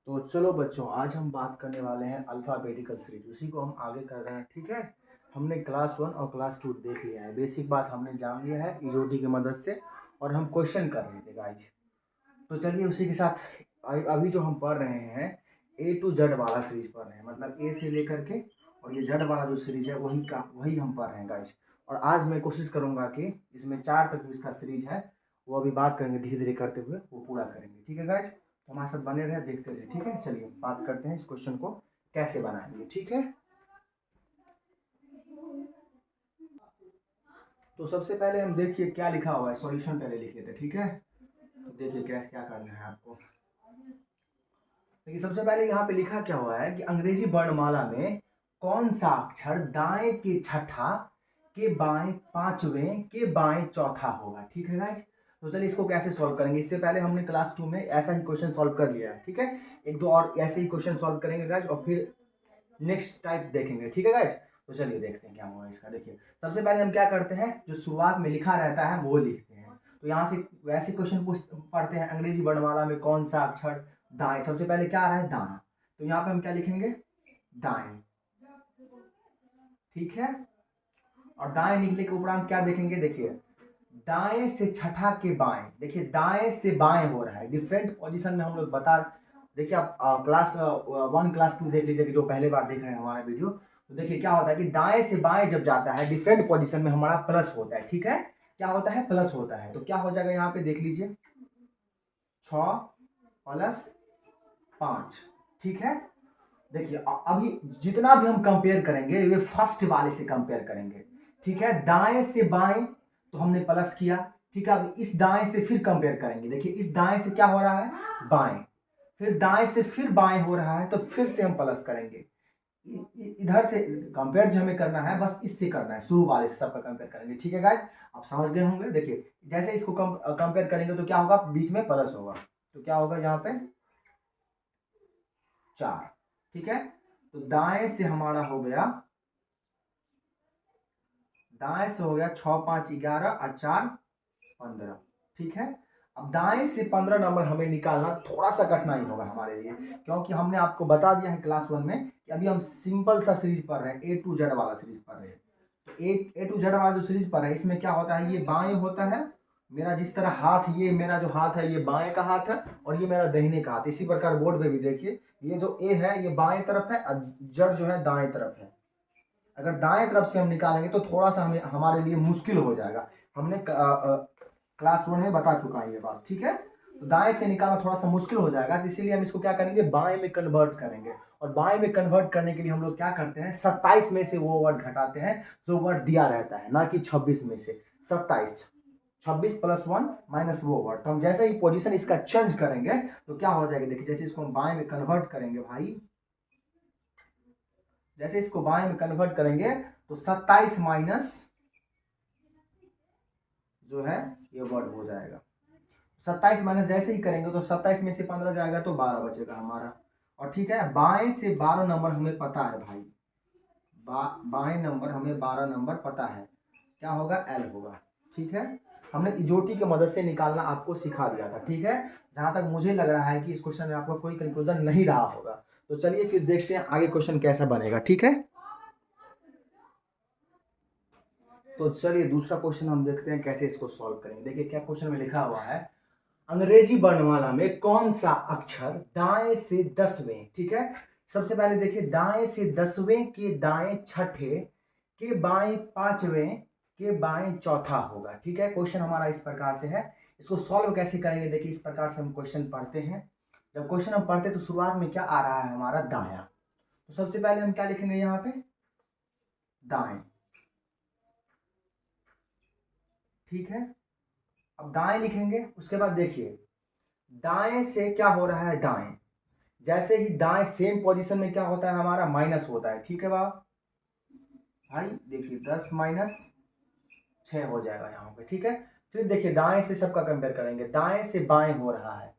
तो चलो बच्चों, आज हम बात करने वाले हैं अल्फ़ाबेटिकल सीरीज। उसी को हम आगे कर रहे हैं। ठीक है, हमने क्लास 1 और क्लास 2 देख लिया है। बेसिक बात हमने जान लिया है ईजोटी की मदद से, और हम क्वेश्चन कर रहे थे गाइज। तो चलिए उसी के साथ अभी जो हम पढ़ रहे हैं ए टू जेड वाला सीरीज पढ़ रहे हैं, मतलब ए से लेकर के, और ये जेड वाला जो सीरीज है वही हम पढ़ रहे हैं गाइज। और आज मैं कोशिश करूँगा कि इसमें 4 तक जो इसका सीरीज है वो अभी बात करेंगे, धीरे धीरे करते हुए वो पूरा करेंगे। ठीक है गाइज, तो हमारे साथ बने रहे, देखते रहे। ठीक है, चलिए बात करते हैं इस क्वेश्चन को कैसे बनाएंगे। ठीक है, तो सबसे पहले हम देखिए क्या लिखा हुआ है, सॉल्यूशन पहले लिख लेते हैं। ठीक है, तो देखिए कैसे क्या करना है आपको। देखिए सबसे पहले यहाँ पे लिखा क्या हुआ है कि अंग्रेजी वर्णमाला में कौन सा अक्षर दाएं के छठा के बाएं पांचवें के बाएं चौथा होगा। ठीक है गाइज, तो चलिए इसको कैसे सॉल्व करेंगे। इससे पहले हमने क्लास 2 में ऐसा ही क्वेश्चन सॉल्व कर लिया है। ठीक है, एक दो और ऐसे ही क्वेश्चन सॉल्व करेंगे गाइज, और फिर नेक्स्ट टाइप देखेंगे। ठीक है गाइज, तो चलिए देखते हैं क्या होगा इसका। देखिए सबसे पहले हम क्या करते हैं, जो शुरुआत में लिखा रहता है वो लिखते हैं। तो यहाँ से वैसे क्वेश्चन पढ़ते हैं, अंग्रेजी वर्णमाला में कौन सा अक्षर दाएं। सबसे पहले क्या आ रहा है, दाना। तो यहाँ पे हम क्या लिखेंगे, दाएं। ठीक है, और दाएं लिखने के उपरांत क्या देखेंगे, देखिए दाएं से छठा के बाएं। देखिए दाएं से बाएं हो रहा है, डिफरेंट पोजीशन में हम लोग बता। देखिए आप क्लास 1 क्लास 2 देख लीजिए कि जो पहले बार देख रहे हैं हमारा वीडियो। तो देखिए क्या होता है कि दाएं से बाएं जब जाता है डिफरेंट पोजीशन में हमारा प्लस होता है। ठीक है, क्या होता है, प्लस होता है। तो क्या हो जाएगा यहाँ पे देख लीजिए, 6 प्लस 5। ठीक है, देखिए अभी जितना भी हम कंपेयर करेंगे ये फर्स्ट वाले से कंपेयर करेंगे। ठीक है, दाएं से बाएं तो हमने प्लस किया। ठीक है, अब इस दाएं से फिर कंपेयर करेंगे। देखिए इस दाएं से क्या हो रहा है, बाएं। फिर दाएं से फिर बाएं हो रहा है, तो फिर से हम प्लस करेंगे। इधर से कंपेयर जो हमें करना है बस इससे करना है, शुरू वाले से सबका कंपेयर करेंगे। ठीक है गाइज, आप समझ गए होंगे। देखिए जैसे इसको कंपेयर करेंगे तो क्या होगा, बीच में प्लस होगा। तो क्या होगा यहाँ पे 4। ठीक है, तो दाएं से हमारा हो गया, दाएं से हो गया 6 5 11 और 4 15। ठीक है, अब दाएं से 15 नंबर हमें निकालना थोड़ा सा कठिनाई होगा हमारे लिए, क्योंकि हमने आपको बता दिया है क्लास 1 में कि अभी हम सिंपल सा सीरीज पढ़ रहे हैं, ए टू जेड वाला सीरीज पढ़ रहे हैं। तो ए टू जेड वाला जो सीरीज पढ़ रहे हैं इसमें क्या होता है, ये बाएं होता है मेरा, जिस तरह हाथ, ये मेरा जो हाथ है ये बाएं का हाथ है, और ये मेरा दाहिने का हाथ। इसी प्रकार बोर्ड पे भी देखिए, ये जो ए है ये बाएं तरफ है और जड़ जो है दाएं तरफ है। अगर दाएं तरफ से हम निकालेंगे तो थोड़ा सा हमें हमारे लिए मुश्किल हो जाएगा। हमने क्लास 1 में बता चुका है ये बात। ठीक है, तो दाएं से निकालना थोड़ा सा मुश्किल हो जाएगा, तो इसीलिए हम इसको क्या करेंगे, बाएं में कन्वर्ट करेंगे। और बाएं में कन्वर्ट करने के लिए हम लोग क्या करते हैं, 27 में से वो वर्ड घटाते हैं जो वर्ड दिया रहता है, ना कि 26 में से। 27, 26 प्लस 1 माइनस वो वर्ड। तो हम जैसे ही पोजीशन इसका चेंज करेंगे तो क्या हो जाएगा, देखिए जैसे इसको हम बाएं में कन्वर्ट करेंगे भाई, जैसे इसको बाएं में कन्वर्ट करेंगे तो 27 माइनस जो है ये वर्ड हो जाएगा। 27 माइनस जैसे ही करेंगे तो 27 में से 15 जाएगा तो 12 बचेगा हमारा। और ठीक है, बाएं से 12 नंबर हमें पता है भाई, बाएं नंबर हमें 12 नंबर पता है, क्या होगा, एल होगा। ठीक है, हमने इजोटी की मदद से निकालना आपको सिखा दिया था। ठीक है, जहां तक मुझे लग रहा है कि इस क्वेश्चन में आपका कोई कंफ्यूजन नहीं रहा होगा। तो चलिए फिर देखते हैं आगे क्वेश्चन कैसा बनेगा। ठीक है, तो चलिए दूसरा क्वेश्चन हम देखते हैं कैसे इसको सॉल्व करेंगे। देखिए क्या क्वेश्चन में लिखा हुआ है, अंग्रेजी वर्णमाला में कौन सा अक्षर दाएं से 10वें। ठीक है, सबसे पहले देखिए दाएं से 10वें के दाएं छठे के बाएं पांचवें के बाएं चौथा होगा। ठीक है, क्वेश्चन हमारा इस प्रकार से है। इसको सॉल्व कैसे करेंगे, देखिए इस प्रकार से हम क्वेश्चन पढ़ते हैं। जब क्वेश्चन हम पढ़ते हैं तो शुरुआत में क्या आ रहा है हमारा, दाया। तो सबसे पहले हम क्या लिखेंगे यहाँ पे, दाएं। ठीक है, अब दाएं लिखेंगे, उसके बाद देखिए दाएं से क्या हो रहा है, दाएं। जैसे ही दाएं सेम पोजीशन में क्या होता है हमारा, माइनस होता है। ठीक है भाई, देखिए 10 माइनस 6 हो जाएगा यहाँ पे। ठीक है, फिर देखिए दाएं से सबका कंपेयर करेंगे, दाएं से बाएं हो रहा है,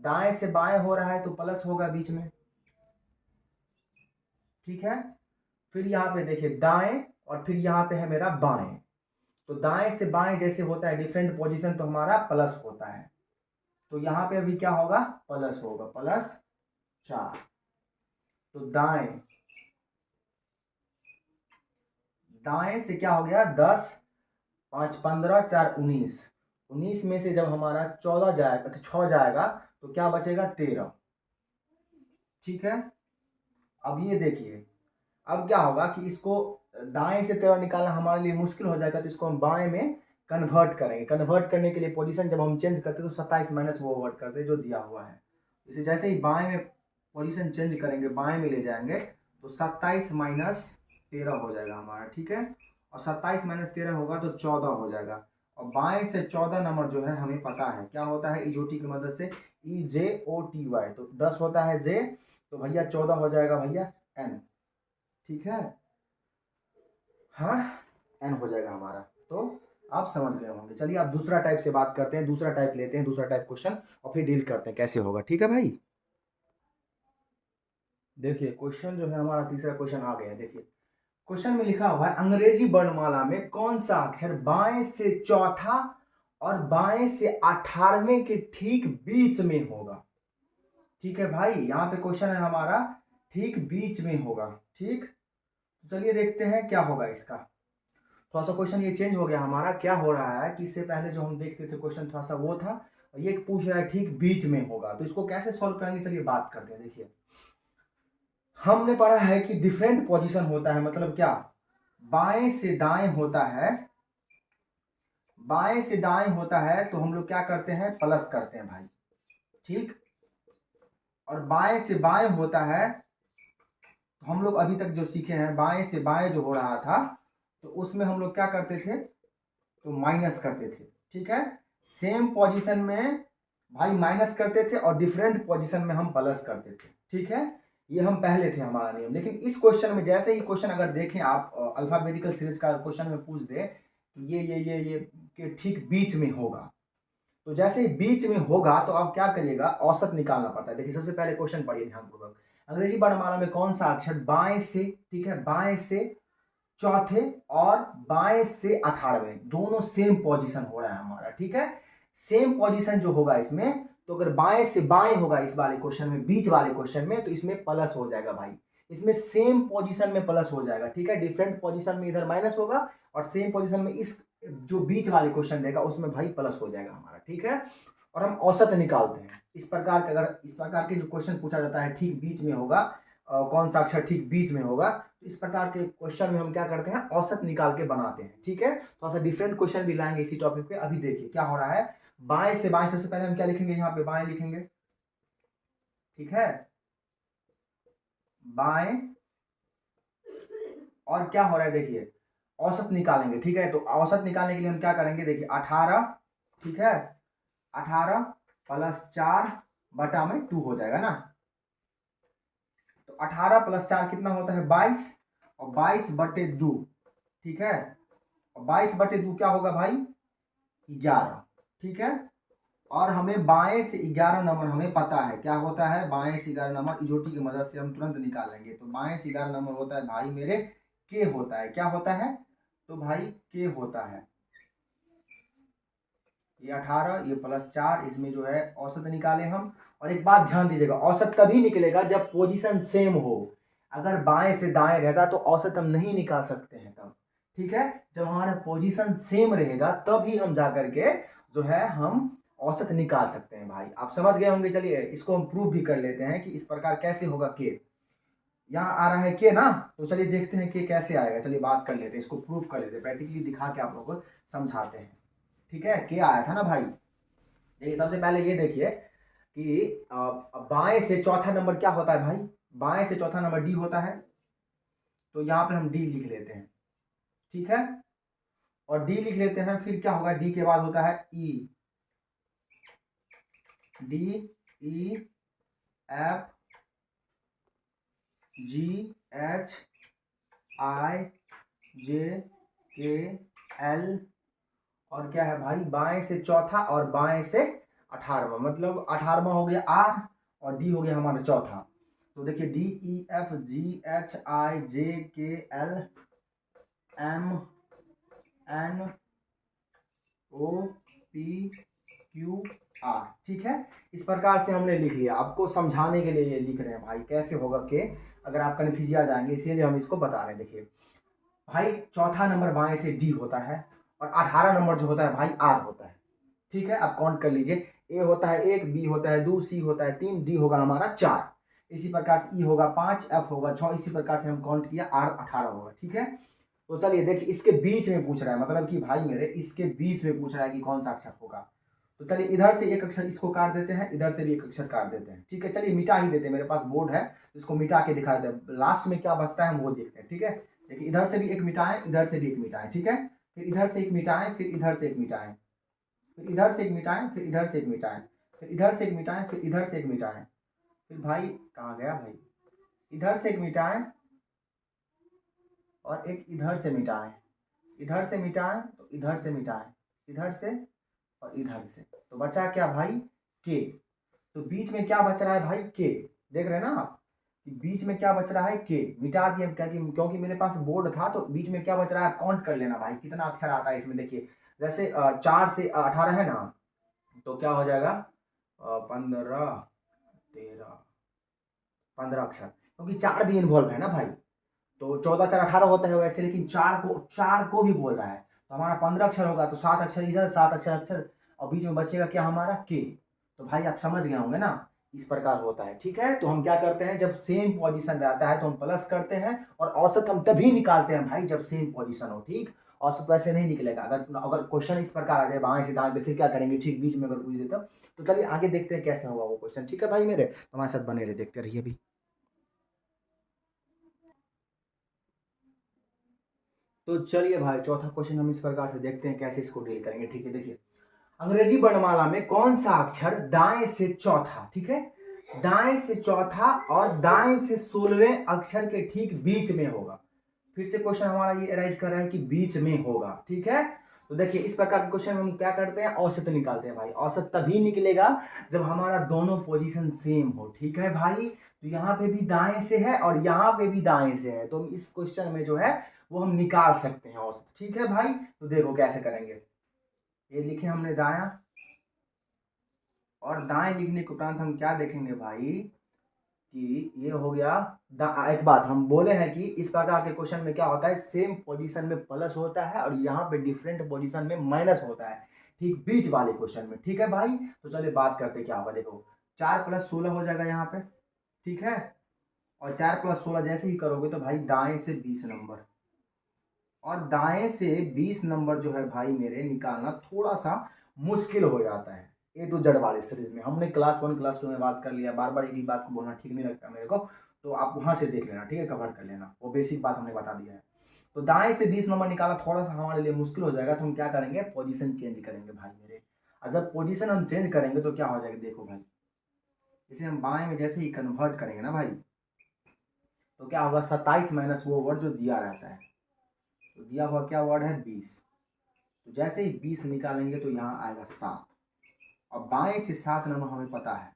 दाएं से बाएं हो रहा है तो प्लस होगा बीच में। ठीक है, फिर यहाँ पे देखिए दाएं, और फिर यहाँ पे है मेरा बाएं। तो दाएं से बाएं जैसे होता है डिफरेंट पोजीशन तो हमारा प्लस होता है। तो यहाँ पे अभी क्या होगा, प्लस होगा, प्लस 4। तो दाएं से क्या हो गया, 10, 5 15, 4 19। 19 में से जब हमारा 14 जाएगा तो 6 जाएगा तो क्या बचेगा, 13। ठीक है। अब ये देखिए, अब क्या होगा कि इसको दाएं से 13 निकालना हमारे लिए मुश्किल हो जाएगा, तो इसको हम बाएं में कन्वर्ट करेंगे। कन्वर्ट करने के लिए पोजीशन जब हम चेंज करते हैं तो 27 माइनस वो वर्ड करते हैं जो दिया हुआ है। इसे जैसे ही बाएं में पोजीशन चेंज करेंगे, बाएं में ले जाएंगे, तो 27 माइनस 13 हो जाएगा हमारा। ठीक है। और 27 माइनस 13 होगा तो 14 हो जाएगा। और बाएं से 14 नंबर जो है हमें पता है क्या होता है, इजोटी की मदद से, EJOTY। तो 10 होता है जे, तो भैया 14 हो जाएगा भैया एन। ठीक है। हाँ, एन हो जाएगा हमारा। तो आप समझ गए होंगे। चलिए आप दूसरा टाइप से बात करते हैं, दूसरा टाइप लेते हैं, दूसरा टाइप क्वेश्चन, और फिर डील करते हैं कैसे होगा। ठीक है भाई। देखिए क्वेश्चन जो है हमारा तीसरा क्वेश्चन आ गया है। देखिए क्वेश्चन में लिखा हुआ है, अंग्रेजी वर्णमाला में कौन सा अक्षर बाएं से चौथा और बाएं से 18वें के ठीक बीच में होगा। ठीक है भाई, यहाँ पे क्वेश्चन है हमारा ठीक बीच में होगा। ठीक, तो चलिए देखते हैं क्या होगा इसका। थोड़ा सा क्वेश्चन ये चेंज हो गया हमारा। क्या हो रहा है कि इससे पहले जो हम देखते थे क्वेश्चन थोड़ा सा वो था, ये पूछ रहा है ठीक बीच में होगा, तो इसको कैसे सॉल्व करेंगे चलिए बात करते हैं। देखिए हमने पढ़ा है कि डिफरेंट पोजीशन होता है, मतलब क्या, बाएं से दाएं होता है, बाएं से दाएं होता है तो हम लोग क्या करते हैं, प्लस करते हैं भाई। ठीक, और बाएं से बाएं होता है तो हम लोग अभी तक जो सीखे हैं, बाएं से बाएं जो हो रहा था तो उसमें हम लोग क्या करते थे, तो माइनस करते थे। ठीक है। सेम पोजीशन में भाई माइनस करते थे और डिफरेंट पोजीशन में हम प्लस करते थे। ठीक है, ये हम पहले थे हमारा नियम। लेकिन इस क्वेश्चन में जैसे ही क्वेश्चन अगर देखें आप, अल्फाबेटिकल सीरीज का क्वेश्चन में पूछ दे कि ये के ठीक बीच में होगा, तो जैसे ही बीच में होगा तो आप क्या करिएगा, औसत निकालना पड़ता है। देखिए सबसे पहले क्वेश्चन पढ़िए ध्यानपूर्वक। अंग्रेजी वर्णमाला में कौन सा अक्षर बाएं से, ठीक है, बाएं से चौथे और बाएं से 18वें, दोनों सेम पोजीशन हो रहा है हमारा। ठीक है, सेम पोजीशन जो होगा इसमें, तो अगर बाएं से बाएं होगा इस वाले क्वेश्चन में, बीच वाले क्वेश्चन में, तो इसमें प्लस हो जाएगा भाई। इसमें सेम पोजीशन में प्लस हो जाएगा। ठीक है, डिफरेंट पोजीशन में इधर माइनस होगा और सेम पोजीशन में इस जो बीच वाले क्वेश्चन देगा उसमें भाई प्लस हो जाएगा हमारा। ठीक है, और हम औसत निकालते हैं इस प्रकार के। अगर इस प्रकार के जो क्वेश्चन पूछा जाता है ठीक बीच में होगा, कौन सा अक्षर ठीक बीच में होगा, तो इस प्रकार के क्वेश्चन में हम क्या करते हैं, औसत निकाल के बनाते हैं। ठीक है, थोड़ा सा डिफरेंट क्वेश्चन भी लाएंगे इसी टॉपिक पे। अभी देखिए क्या हो रहा है, बाएं से बाएं, सबसे पहले हम क्या लिखेंगे, यहाँ पे बाएं लिखेंगे। ठीक है, बाएं, और क्या हो रहा है देखिए, औसत निकालेंगे। ठीक है, तो औसत निकालने के लिए हम क्या करेंगे, देखिए 18, ठीक है, 18 प्लस 4 बटा में 2 हो जाएगा ना। तो 18 प्लस 4 कितना होता है, 22, और 22 बटे 2, ठीक है, और 22 बटे 2 क्या होगा भाई, 11। ठीक है, और हमें बाएं से 11 नंबर हमें पता है क्या होता है, बाएं से 11 नंबर इजोटी की मदद से हम तुरंत निकाल लेंगे। तो बाएं से 11 नंबर होता है भाई मेरे के होता है, क्या होता है, तो भाई के होता है। ये 18, ये प्लस 4, इसमें जो है औसत निकाले हम। और एक बात ध्यान दीजिएगा, औसत तभी निकलेगा जब पोजीशन सेम हो। अगर बाएं से दाएं रहता तो औसत हम नहीं निकाल सकते हैं तब। ठीक है, जब हमारा पोजीशन सेम रहेगा तभी हम जाकर के जो है हम औसत निकाल सकते हैं भाई। आप समझ गए होंगे। चलिए इसको हम प्रूव भी कर लेते हैं कि इस प्रकार कैसे होगा। के यहाँ आ रहा है के ना, तो चलिए देखते हैं कि कैसे आएगा। चलिए बात कर लेते हैं, इसको प्रूफ कर लेते हैं, प्रैक्टिकली दिखा के आप लोगों को समझाते हैं। ठीक है, के आया था ना भाई। देखिए सबसे पहले ये देखिए कि बाएं से चौथा नंबर क्या होता है भाई, बाएं से चौथा नंबर डी होता है। तो यहाँ पे हम डी लिख लेते हैं। ठीक है, और डी लिख लेते हैं, फिर क्या होगा, डी के बाद होता है ई, D, E, F, G, H, I, J, K, L, और क्या है भाई, बाएं से चौथा और बाएं से 18वां, मतलब 18वां हो गया आर और डी हो गया हमारा चौथा। तो देखिए D, E, F, G, H, I, J, K, L, M, N, O, P, Q, R. ठीक है, इस प्रकार से हमने लिख लिया। आपको समझाने के लिए ये लिख रहे हैं भाई कैसे होगा के, अगर आप कन्फ्यूज आ जाएंगे इसीलिए हम इसको बता रहे हैं। देखिए भाई, चौथा नंबर बाएं से डी होता है और 18 नंबर जो होता है भाई आर होता है। ठीक है, आप काउंट कर लीजिए। ए होता है 1, बी होता है 2, सी होता है 3, डी होगा हमारा 4। इसी प्रकार से ई होगा 5, एफ होगा 6। इसी प्रकार से हम काउंट किया, आर 18 होगा। ठीक है, तो चलिए देखिए, इसके बीच में पूछ रहा है, मतलब कि भाई मेरे इसके बीच में पूछ रहा है कि कौन सा अक्षर होगा। तो चलिए इधर से एक अक्षर इसको काट देते हैं, इधर से भी एक अक्षर काट देते हैं। ठीक है, चलिए मिटा ही देते हैं, मेरे पास बोर्ड है, इसको मिटा के दिखा देते हैं। लास्ट में क्या बचता है हम वो देखते हैं। ठीक है, देखिए इधर से भी एक मिटाएं, इधर से भी एक मिटाएं। ठीक है, फिर इधर से एक मिटाएं, फिर इधर से एक मिटाएं, फिर इधर से एक मिटाएं, फिर इधर से एक मिटाएं, फिर इधर से एक मिटाएं, फिर इधर से एक मिटाएं। फिर भाई कहाँ गया भाई, इधर से एक मिटाएं और एक इधर से मिटाएं, इधर से मिटाएं तो इधर से मिटाएं, इधर से और इधर से। तो बचा क्या भाई, के। तो बीच में क्या बच रहा है भाई, के। देख रहे हैं ना आप कि बीच में क्या बच रहा है, के। मिटा दिया क्योंकि मेरे पास बोर्ड था, तो बीच में क्या बच रहा है काउंट कर लेना भाई, कितना अक्षर आता है इसमें। देखिए जैसे 4 से 18 है ना, तो क्या हो जाएगा 15, 13, 15 अक्षर, क्योंकि 4 भी इन्वॉल्व है ना भाई। तो 14 4 18 होता है वैसे, लेकिन 4 को भी बोल रहा है, तो हमारा 15 अक्षर होगा। तो 7 अक्षर इधर, 7 अक्षर अक्षर, और बीच में बचेगा क्या हमारा, के। तो भाई आप समझ गए होंगे ना, इस प्रकार होता है। ठीक है, तो हम क्या करते हैं, जब सेम पोजीशन रहता है तो हम प्लस करते हैं, और औसत हम तभी निकालते हैं भाई जब सेम पोजीशन हो। ठीक, औसत वैसे नहीं निकलेगा। अगर अगर क्वेश्चन इस प्रकार आ जाए बाएं से दाएं, तो फिर क्या करेंगे, ठीक बीच में अगर पूछ देते तो चलिए आगे देखते हैं कैसे होगा वो क्वेश्चन। ठीक है भाई मेरे, तो हमारे साथ बने रहे, देखते रहिए अभी। तो चलिए भाई, चौथा क्वेश्चन हम इस प्रकार से देखते हैं कैसे इसको डील करेंगे। ठीक है, देखिए अंग्रेजी वर्णमाला में कौन सा अक्षर दाएं से चौथा, ठीक है, दाएं से चौथा और दाएं से 16वें अक्षर के ठीक बीच में होगा। फिर से क्वेश्चन हमारा ये अराइज कर रहा है कि बीच में होगा। ठीक है, तो देखिए इस प्रकार के क्वेश्चन में हम क्या करते हैं, औसत निकालते हैं भाई। औसत तभी निकलेगा जब हमारा दोनों पोजीशन सेम हो। ठीक है भाई, तो यहाँ पे भी दाएं से है और यहाँ पे भी दाएं से है, तो इस क्वेश्चन में जो है वो हम निकाल सकते हैं औसत। ठीक है भाई, तो देखो कैसे करेंगे। ये लिखे हमने दाया, और दाएं लिखने के उपरांत हम क्या देखेंगे भाई कि ये हो गया। एक बात हम बोले हैं कि इस प्रकार के क्वेश्चन में क्या होता है, सेम पोजीशन में प्लस होता है और यहाँ पे डिफरेंट पोजीशन में माइनस होता है, ठीक बीच वाले क्वेश्चन में। ठीक है भाई, तो चलिए बात करते क्या होगा। देखो 4 + 16 हो जाएगा यहाँ पे। ठीक है, और 4 + 16 जैसे ही करोगे तो भाई दाएं से 20 नंबर, और दाएं से 20 नंबर जो है भाई मेरे निकालना थोड़ा सा मुश्किल हो जाता है। ए टू जेड वाले सीरीज में हमने क्लास 1 क्लास 2 में बात कर लिया, बार बार एक ही बात को बोलना ठीक नहीं लगता मेरे को, तो आप वहां से देख लेना। ठीक है, कवर कर लेना, वो बेसिक बात हमने बता दिया है। तो दाएं से 20 नंबर निकालना थोड़ा सा हमारे लिए मुश्किल हो जाएगा, तो हम क्या करेंगे, पोजीशन चेंज करेंगे भाई मेरे। और जब पोजीशन हम चेंज करेंगे तो क्या हो जाएगा, देखो भाई इसे हम बाएं में जैसे ही कन्वर्ट करेंगे ना भाई, तो क्या होगा, 27 माइनस वो वर्ड जो दिया रहता है, तो दिया हुआ क्या वर्ड है, 20। तो जैसे ही 20 निकालेंगे तो यहाँ आएगा 7, और बाएं से 7 नंबर हमें पता है,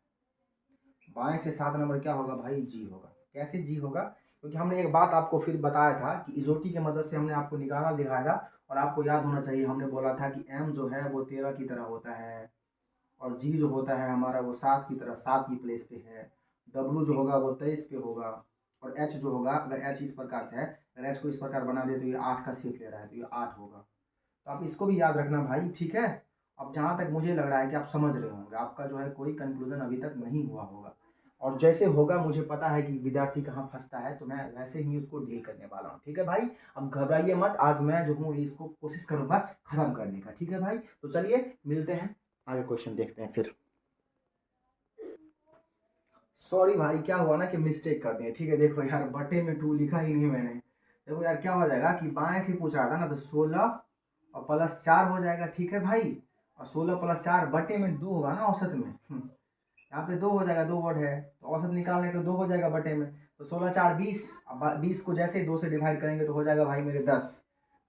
बाएं से 7 नंबर क्या होगा भाई, जी होगा। कैसे जी होगा, क्योंकि हमने एक बात आपको फिर बताया था कि इजोटी की मदद से हमने आपको निकालना दिखाया था, और आपको याद होना चाहिए हमने बोला था कि एम जो है वो 13 की तरह होता है, और जी जो होता है हमारा वो 7 की तरह 7 की प्लेस पे है, डब्लू जो होगा वो 23 पे होगा, और एच जो होगा, अगर एच इस प्रकार से है, अगर एच को इस प्रकार बना दे तो ये 8 का शेप ले रहा है, तो ये 8 होगा। तो आप इसको भी याद रखना भाई। ठीक है, अब जहाँ तक मुझे लग रहा है कि आप समझ रहे होंगे, आपका जो है कोई कंक्लूजन अभी तक नहीं हुआ होगा, और जैसे होगा मुझे पता है कि विद्यार्थी कहाँ फंसता है, तो मैं वैसे ही उसको डील करने वाला हूँ। ठीक है भाई, अब घबराइए मत, आज मैं जो हूँ इसको कोशिश करूँगा खत्म करने का। ठीक है भाई, तो चलिए मिलते हैं, आगे क्वेश्चन देखते हैं फिर। सॉरी भाई, क्या हुआ ना कि मिस्टेक कर दिए। ठीक है, देखो यार बटे में 2 लिखा ही नहीं मैंने। देखो यार क्या हो जाएगा कि बाएं से पूछ रहा था ना, तो 16 और +4 हो जाएगा। ठीक है भाई, और 16 + 4 बटे में 2 होगा ना औसत में। यहाँ पे 2 हो जाएगा, 2 वर्ड है तो औसत निकालने तो 2 हो जाएगा बटे में, तो 16 4 20। अब 20 को जैसे ही 2 से डिवाइड करेंगे तो हो जाएगा भाई मेरे 10।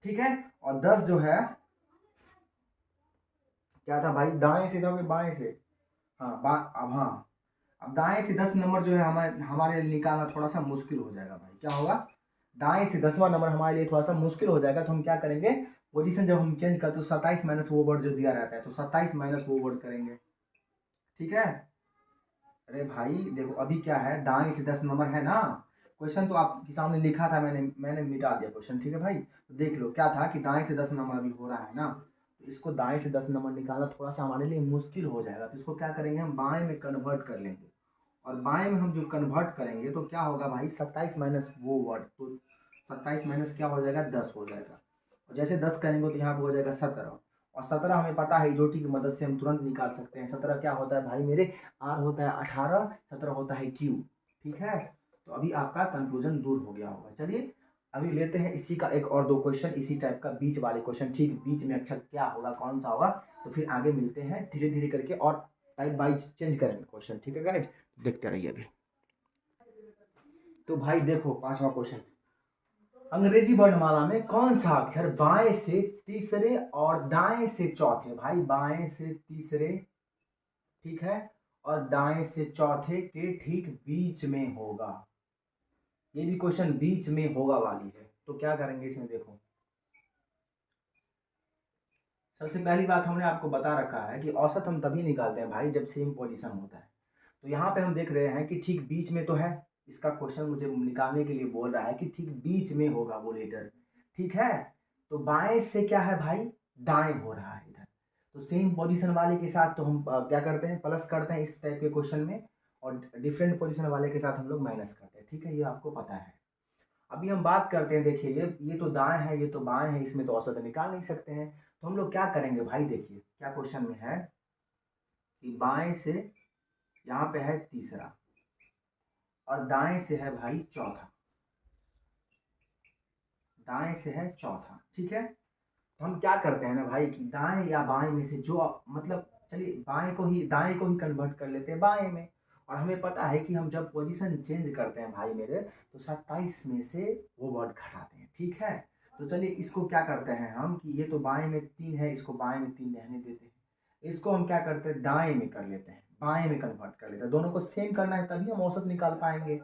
ठीक है, और 10 जो है क्या था भाई, दाएं से था कि बाएं से, हाँ अब हाँ, अब दाएं से 10 नंबर जो है हमारे हमारे लिए निकालना थोड़ा सा मुश्किल हो जाएगा भाई। क्या होगा, दाएं से 10वां नंबर हमारे लिए थोड़ा सा मुश्किल हो जाएगा, तो हम क्या करेंगे, पोजीशन जब हम चेंज करते तो 27 माइनस वो वर्ड जो दिया रहता है, तो 27 माइनस वो वर्ड करेंगे। ठीक है। अरे भाई देखो अभी क्या है, दाएं से 10 नंबर है ना। क्वेश्चन तो आपके सामने लिखा था, मैंने मिटा दिया क्वेश्चन, ठीक है भाई। तो देख लो क्या था कि दाएं से 10 नंबर अभी हो रहा है ना, तो इसको दाएं से 10 नंबर निकालना थोड़ा सा हमारे लिए मुश्किल हो जाएगा, तो इसको क्या करेंगे हम बाएं में कन्वर्ट कर लेंगे। और बाएं में हम जो कन्वर्ट करेंगे तो क्या होगा भाई, 27 माइनस वो वर्ड, तो 27 माइनस क्या हो जाएगा, 10 हो जाएगा। और जैसे 10 करेंगे तो यहाँ पे हो जाएगा 17। और 17 हमें पता है इजोटी की मदद से हम तुरंत निकाल सकते हैं। 17 क्या होता है भाई मेरे, आर होता है 18, 17 होता है क्यू। ठीक है, तो अभी आपका कंक्लूजन दूर हो गया होगा। चलिए अभी लेते हैं इसी का एक और दो क्वेश्चन, इसी टाइप का बीच वाले क्वेश्चन, ठीक बीच में अक्षर क्या होगा, कौन सा होगा, तो फिर आगे मिलते हैं धीरे धीरे करके और टाइप वाइज चेंज करेंगे क्वेश्चन। ठीक है गाइज, देखते रहिए अभी। तो भाई देखो पांचवा क्वेश्चन, अंग्रेजी वर्णमाला में कौन सा अक्षर बाएं से तीसरे और दाएं से चौथे, भाई बाएं से तीसरे, ठीक है, और दाएं से चौथे के ठीक बीच में होगा। ये भी क्वेश्चन बीच में होगा वाली है, तो क्या करेंगे इसमें देखो। सबसे पहली बात हमने आपको बता रखा है कि औसत हम तभी निकालते हैं भाई जब सेम पोजीशन होता है। तो यहाँ पे हम देख रहे हैं कि ठीक बीच में तो है, इसका क्वेश्चन मुझे निकालने के लिए बोल रहा है कि ठीक बीच में होगा वो लेटर। ठीक है, तो बाएं से क्या है भाई, दाएं हो रहा है इधर, तो सेम पोजीशन वाले के साथ तो हम क्या करते हैं, प्लस करते हैं इस टाइप के क्वेश्चन में, और डिफरेंट पोजीशन वाले के साथ हम लोग माइनस करते हैं। ठीक है, ये आपको पता है। अभी हम बात करते हैं, देखिए ये तो दाएं है, ये तो बाएं है, इसमें तो औसत निकाल नहीं सकते हैं। तो हम लोग क्या करेंगे भाई, देखिए क्या क्वेश्चन में है कि बाएं से यहाँ पे है तीसरा और दाएं से है भाई चौथा, दाएं से है चौथा। ठीक है, तो हम क्या करते हैं ना भाई कि दाएं या बाएं में से जो, मतलब चलिए बाएं को ही, दाएं को ही कन्वर्ट कर लेते हैं बाएं में। और हमें पता है कि हम जब पोजीशन चेंज करते हैं भाई मेरे, तो 27 में से वो वर्ड घटाते हैं। ठीक है, तो चलिए इसको क्या करते हैं हम कि ये तो बाएं में 3 है, इसको बाएं में 3 रहने देते हैं। इसको हम क्या करते हैं, दाएं में कर लेते हैं, बाएं में कन्वर्ट कर लेते हैं। दोनों को सेम करना है तभी हम औसत निकाल पाएंगे।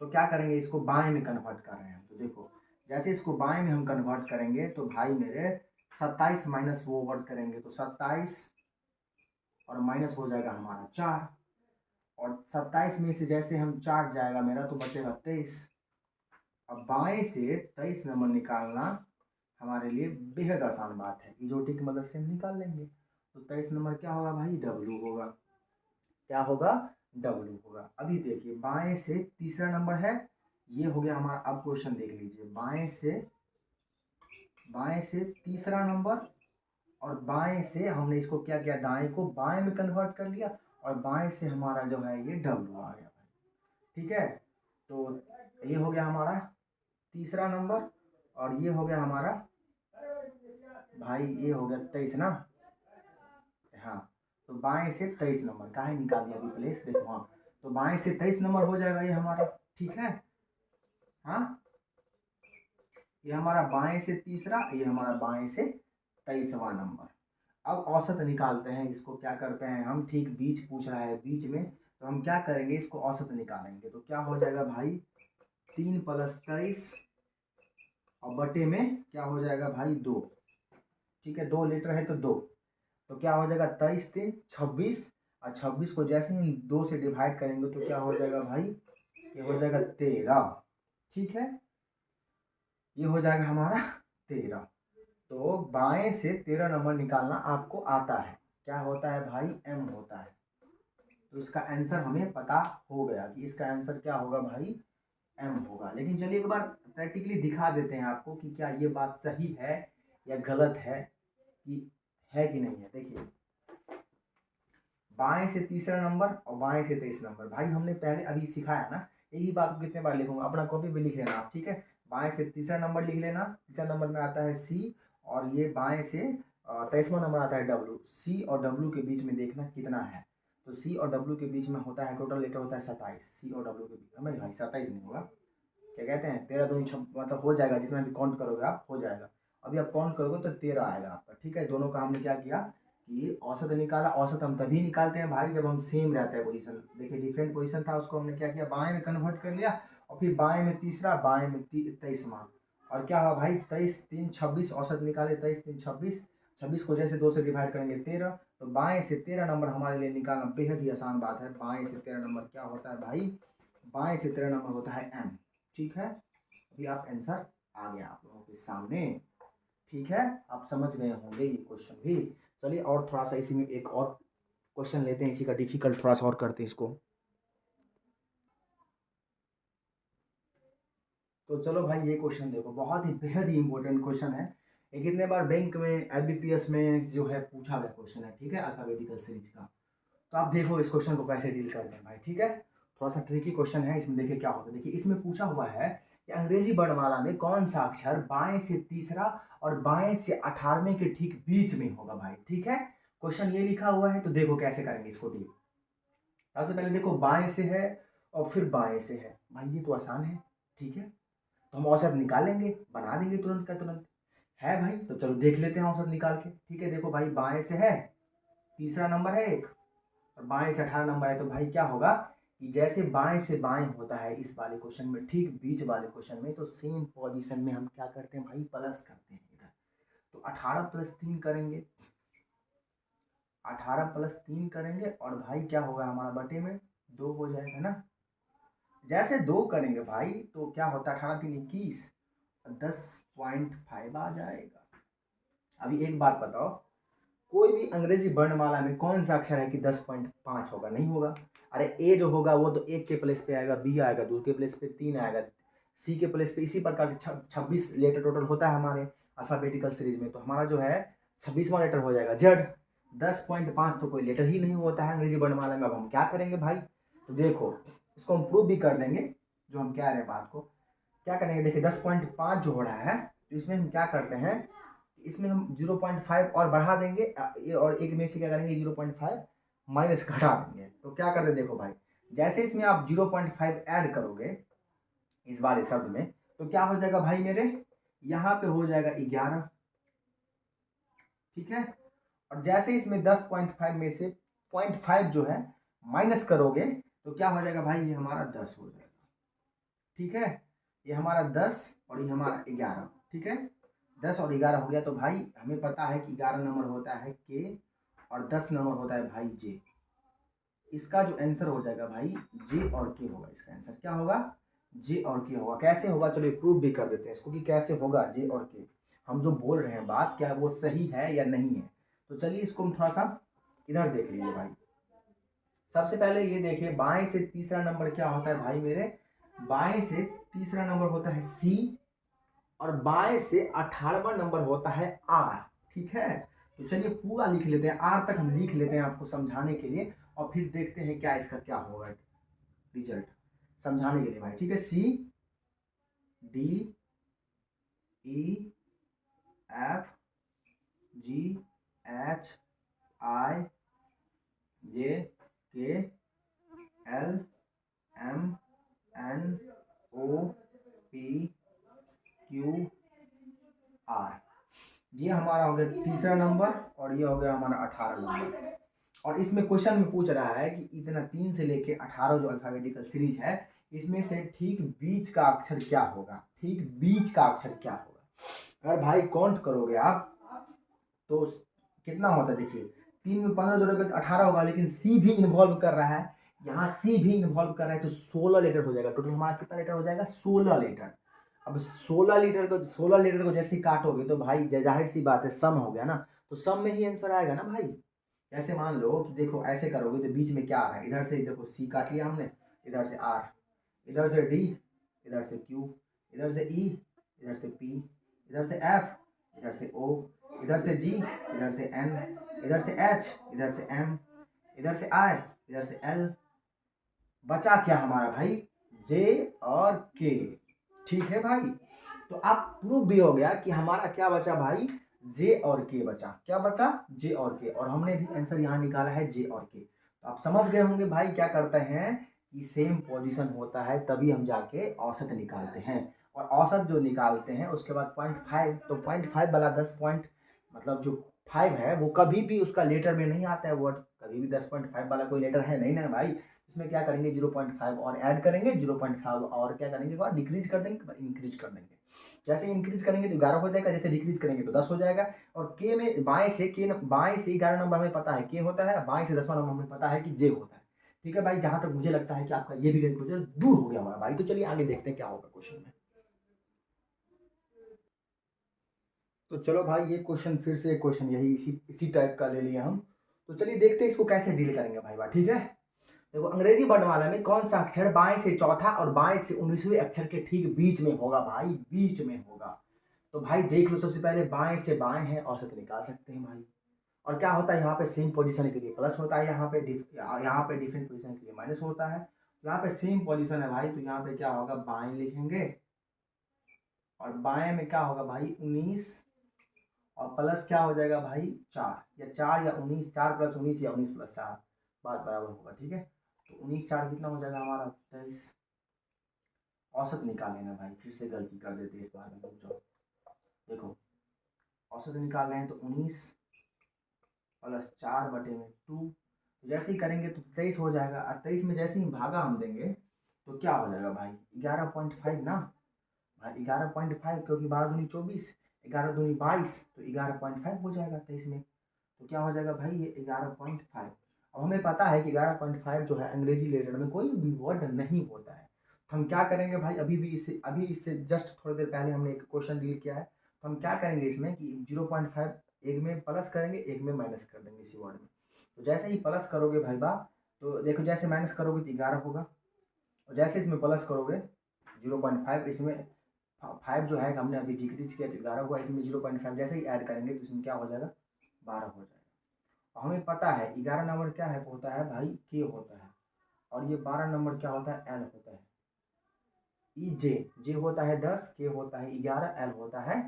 तो क्या करेंगे, इसको बाएं में कन्वर्ट कर रहे हैं, तो देखो जैसे इसको बाएं में हम कन्वर्ट करेंगे तो भाई मेरे 27 माइनस वो वर्ड करेंगे तो 27, और माइनस हो जाएगा हमारा 4, और 27 में से जैसे हम 4 जाएगा मेरा तो बचेगा 23। अब बाएं से 23 नंबर निकालना हमारे लिए बेहद आसान बात है, इजोटी की मदद से हम निकाल लेंगे। तो 23 नंबर क्या होगा भाई, डब्लू होगा। क्या होगा, डब्लू होगा। अभी देखिए बाएं से तीसरा नंबर है, ये हो गया हमारा। अब क्वेश्चन देख लीजिए, बाएं से तीसरा नंबर, और बाएं से हमने इसको क्या किया, दाएं को बाएं में कन्वर्ट कर लिया, और बाएं से हमारा जो है ये डब्लू आ गया भाई। ठीक है, तो ये हो गया हमारा तीसरा नंबर, और ये हो गया हमारा भाई, ये हो गया 23 ना। हाँ, तो बाएं से 23 नंबर का है, निकाल दिया अभी प्लेस, देखो हाँ, तो बाएं से 23 नंबर हो जाएगा ये हमारा। ठीक है, हाँ, ये हमारा बाएं से तीसरा, ये हमारा बाएं से 23वां नंबर। अब औसत निकालते हैं, इसको क्या करते हैं हम, ठीक बीच पूछ रहा है बीच में, तो हम क्या करेंगे, इसको औसत निकालेंगे। तो क्या हो जाएगा भाई, 3 + 23 और बटे में क्या हो जाएगा भाई 2। ठीक है, 2 लीटर है तो 2, तो क्या हो जाएगा 23 3 26, और 26 को जैसे ही 2 से डिवाइड करेंगे तो क्या हो जाएगा भाई, ये हो जाएगा 13। ठीक है, ये हो जाएगा हमारा 13। तो बाएं से 13 नंबर निकालना आपको आता है, क्या होता है भाई, एम होता है। तो इसका आंसर हमें पता हो गया कि इसका आंसर क्या होगा भाई, एम होगा। लेकिन चलिए एक बार प्रैक्टिकली दिखा देते हैं आपको कि क्या ये बात सही है या गलत है, कि नहीं है। देखिए बाएं से तीसरा नंबर और बाएं से 23 नंबर, भाई हमने पहले अभी सिखाया ना, यही बात को कितने बार लिखूंगा, अपना कॉपी पे लिख लेना आप। ठीक है, बाएं से तीसरा नंबर लिख लेना, तीसरा नंबर में आता है सी, और ये बाएं से 23वां नंबर आता है डब्लू। सी और डब्लू के बीच में देखना कितना है, तो सी और डब्लू के बीच में होता है, टोटल लेटर होता है 27। सी और डब्लू के बीच में भाई 27 नहीं होगा, क्या कहते हैं 13 दूनी मतलब हो जाएगा, जितना भी काउंट करोगे आप हो जाएगा। अभी आप काउंट करोगे तो 13 आएगा आपका। ठीक है, दोनों का हमने क्या किया कि औसत निकाला। औसत हम तभी निकालते हैं भाई जब हम सेम रहता है पोजीशन। देखिए डिफरेंट पोजीशन था, उसको हमने क्या किया, बाएं में कन्वर्ट कर लिया, और फिर बाएं में तीसरा, बाएं में 23वां, और क्या हुआ भाई 23 3 26, औसत निकाले 23 3 26, 26 को जैसे 2 से डिवाइड करेंगे 13, तो बाएं से 13 नंबर हमारे लिए निकालना बेहद ही आसान बात है। बाएं से 13 नंबर क्या होता है भाई, बाएं से 13 नंबर होता है m। ठीक है, अभी आप आंसर आ गया आप लोगों के सामने। ठीक है, आप समझ गए होंगे ये क्वेश्चन भी। चलिए और थोड़ा सा इसी में एक और क्वेश्चन लेते हैं, इसी का डिफिकल्ट थोड़ा सा और करते हैं इसको। तो चलो भाई ये क्वेश्चन देखो, बहुत ही बेहद ही इंपॉर्टेंट क्वेश्चन है। ये कितने बार बैंक में IBPS में जो है पूछा गया क्वेश्चन है। ठीक है, अल्फाबेटिकल सीरीज का। तो आप देखो इस क्वेश्चन को कैसे डील करते हैं भाई। ठीक है, थोड़ा सा ट्रिकी क्वेश्चन है, इसमें देखिए क्या होता है। देखिए इसमें पूछा हुआ है कि अंग्रेजी वर्णमाला में कौन सा अक्षर बाएं से तीसरा और बाएं से 18वें के ठीक बीच में होगा भाई। ठीक है, क्वेश्चन ये लिखा हुआ है, तो देखो कैसे करेंगे इसको डील। सबसे पहले देखो बाएं से है और फिर बाएं से है भाई, ये तो आसान है। ठीक है, तो हम औसत निकालेंगे, बना देंगे तुरंत का तुरंत है भाई। तो चलो देख लेते हैं औसत निकाल के। ठीक है, देखो भाई बाएं से है, तीसरा नंबर है एक, और बाएं से 18 नंबर है। तो भाई क्या होगा कि जैसे बाएं से बाएं होता है इस वाले क्वेश्चन में, ठीक बीच वाले क्वेश्चन में, तो सेम पोजीशन में हम क्या करते हैं भाई, प्लस करते हैं इधर। तो 18 + 3 करेंगे, 18 + 3 करेंगे, और भाई क्या होगा हमारा बटे में 2 हो जाएगा ना। जैसे 2 करेंगे भाई तो क्या होता है, 18 × 3 = 21, 10.5 आ जाएगा। अभी एक बात बताओ, कोई भी अंग्रेजी वर्णमाला में कौन सा अक्षर है कि 10.5 होगा, नहीं होगा। अरे ए जो होगा वो तो 1 के प्लेस पे आएगा, बी आएगा 2 के प्लेस पे, 3 आएगा, सी के प्लेस पे। इसी प्रकार 26 लेटर टोटल होता है हमारे अल्फाबेटिकल सीरीज में। तो हमारा जो है 26वां लेटर हो जाएगा जेड। 10.5 तो कोई लेटर ही नहीं होता है अंग्रेजी वर्णमाला में। अब हम क्या करेंगे भाई, तो देखो इसको हम प्रूव भी कर देंगे जो हम कह रहे हैं बात को। क्या करेंगे, देखिए 10.5 जो हो रहा है, तो इसमें हम क्या करते हैं, इसमें हम 0.5 और बढ़ा देंगे, और एक में से क्या करेंगे 0.5 माइनस घटा देंगे। तो क्या करते देखो भाई, जैसे इसमें आप 0.5 ऐड करोगे इस वाले शब्द में, तो क्या हो जाएगा भाई मेरे, यहाँ पे हो जाएगा 11। ठीक है, और जैसे इसमें 10.5 में से 0.5 जो है माइनस करोगे, तो क्या हो जाएगा भाई, ये हमारा 10 हो जाएगा। ठीक है, ये हमारा 10 और ये हमारा 11। ठीक है, 10 और 11 हो गया। तो भाई हमें पता है कि 11 नंबर होता है के और 10 नंबर होता है भाई जे। इसका जो आंसर हो जाएगा भाई जे और के होगा। इसका आंसर क्या होगा, जे और के होगा। कैसे होगा, चलो प्रूव भी कर देते हैं इसको कि कैसे होगा जे और के। हम जो बोल रहे हैं बात, क्या वो सही है या नहीं है। तो चलिए इसको हम थोड़ा सा इधर देख लीजिए भाई। सबसे पहले ये देखिए, बाएं से तीसरा नंबर क्या होता है भाई मेरे, बाएं से तीसरा नंबर होता है सी, और बाएं से 18वां नंबर होता है आर। ठीक है, तो चलिए पूरा लिख लेते हैं, आर तक हम लिख लेते हैं आपको समझाने के लिए, और फिर देखते हैं क्या इसका क्या होगा रिजल्ट समझाने के लिए भाई। ठीक है, C D E F G H I J K L M N O P Q R. ये हमारा हो गया तीसरा नंबर, और ये हो गया हमारा 18 नंबर। और इसमें क्वेश्चन में पूछ रहा है कि इतना 3 से लेके 18 जो अल्फाबेटिकल सीरीज है, इसमें से ठीक बीच का अक्षर क्या होगा, ठीक बीच का अक्षर क्या होगा। अगर भाई काउंट करोगे आप तो कितना होता है, देखिए 3 में 15 जोड़ोगे तो 18 होगा, लेकिन सी भी इन्वॉल्व कर रहा है, यहाँ सी भी इन्वॉल्व कर रहा है, तो 16 लेटर हो जाएगा। टोटल हमारा कितना लेटर हो जाएगा, 16 लेटर। अब 16 लीटर को जैसे ही काटोगे तो भाई जाहिर सी बात है सम हो गया ना, तो सम में ही आंसर आएगा ना भाई। ऐसे मान लो कि देखो ऐसे करोगे तो बीच में क्या आ रहा है, इधर से देखो सी काट लिया हमने, इधर से आर, इधर से डी, इधर से क्यू, इधर से ई, इधर से पी, इधर से एफ, इधर से ओ, इधर से जी, इधर से एन, इधर से एच, इधर से एम, इधर से आई, इधर से एल। बचा क्या हमारा भाई, जे और के। ठीक है भाई, तो आप प्रूफ भी हो गया कि हमारा क्या बचा भाई, जे और के बचा। क्या बचा, जे और के, और हमने भी आंसर यहाँ निकाला है जे और के। तो आप समझ गए होंगे भाई क्या करते हैं कि सेम पोजीशन होता है तभी हम जाके औसत निकालते हैं, और औसत जो निकालते हैं उसके बाद 0.5, तो 0.5 वाला 10 पॉइंट मतलब जो 5 है वो कभी भी उसका लेटर में नहीं आता है वर्ड, कभी भी 10.5 वाला कोई लेटर है नहीं ना भाई। इसमें क्या करेंगे 0.5 और ऐड करेंगे, 0.5 और क्या करेंगे और डिक्रीज कर देंगे, इंक्रीज कर देंगे। जैसे इंक्रीज करेंगे तो 11 हो जाएगा, जैसे डिक्रीज करेंगे तो 10 हो जाएगा। और के में बाएं से 11 नंबर हमें पता है के होता है, बाएं से 10वां नंबर हमें पता है कि जे होता है। ठीक है भाई, जहां तक मुझे लगता है कि आपका ये भी कंफ्यूजन दूर हो गया होगा भाई। तो चलिए आगे देखते हैं क्या होगा क्वेश्चन में। तो चलो भाई, ये क्वेश्चन फिर से क्वेश्चन यही इसी टाइप का ले लिया हम। तो चलिए देखते हैं इसको कैसे डील करेंगे भाई बात, ठीक है। देखो, अंग्रेजी वर्णमाला में कौन सा अक्षर बाएं से चौथा और बाएं से 19वें अक्षर के ठीक बीच में होगा भाई, बीच में होगा। तो भाई देख लो, सबसे पहले बाएं से बाएं है, औसत निकाल सकते हैं भाई। और क्या होता है यहाँ पे सेम पोजीशन के लिए प्लस होता है, यहाँ पे डिफरेंट पोजीशन के लिए माइनस होता है। यहाँ पे सेम पोजीशन है भाई, तो यहाँ पे क्या होगा, बाएं लिखेंगे। और बाएं में क्या होगा भाई 19, और प्लस क्या हो जाएगा भाई 4, या 4 या 19, 4 प्लस 19 या 19 प्लस 4, बात बराबर होगा, ठीक है। तो 19 4 कितना हो जाएगा हमारा 23। औसत निकाल लेना भाई, फिर से गलती कर देते इस बार में, रुक जाओ। देखो, औसत निकाल रहे हैं तो 19 प्लस 4 बटे में 2, जैसे ही करेंगे तो 23 हो जाएगा। और 23 में जैसे ही भागा हम देंगे तो क्या हो जाएगा भाई 11.5 ना भाई, 11.5, क्योंकि 12 दूनी 24, 11 दूनी 22, तो 11.5 हो जाएगा 23 में। तो क्या हो जाएगा भाई ये 11.5। अब हमें पता है कि 11.5 जो है अंग्रेजी लेटर में कोई भी वर्ड नहीं होता है। तो हम क्या करेंगे भाई, अभी इससे जस्ट थोड़ी देर पहले हमने एक क्वेश्चन डील किया है। तो हम क्या करेंगे इसमें कि 0.5 एक में प्लस करेंगे, एक में माइनस कर देंगे इसी वर्ड में। तो जैसे ही प्लस करोगे भाई बा, तो देखो जैसे माइनस करोगे तो 11 होगा, और जैसे इसमें प्लस करोगे 0.5, इसमें 5 जो है हमने अभी डिक्रीज किया तो 11 हुआ, इसमें 0.5 जैसे ही ऐड करेंगे तो इसमें क्या हो जाएगा 12 हो जाएगा। हमें पता है 11 नंबर क्या है, होता है भाई के होता है, और ये 12 नंबर क्या होता है, एल होता है। ई जे होता है 10, के होता है 11, एल होता है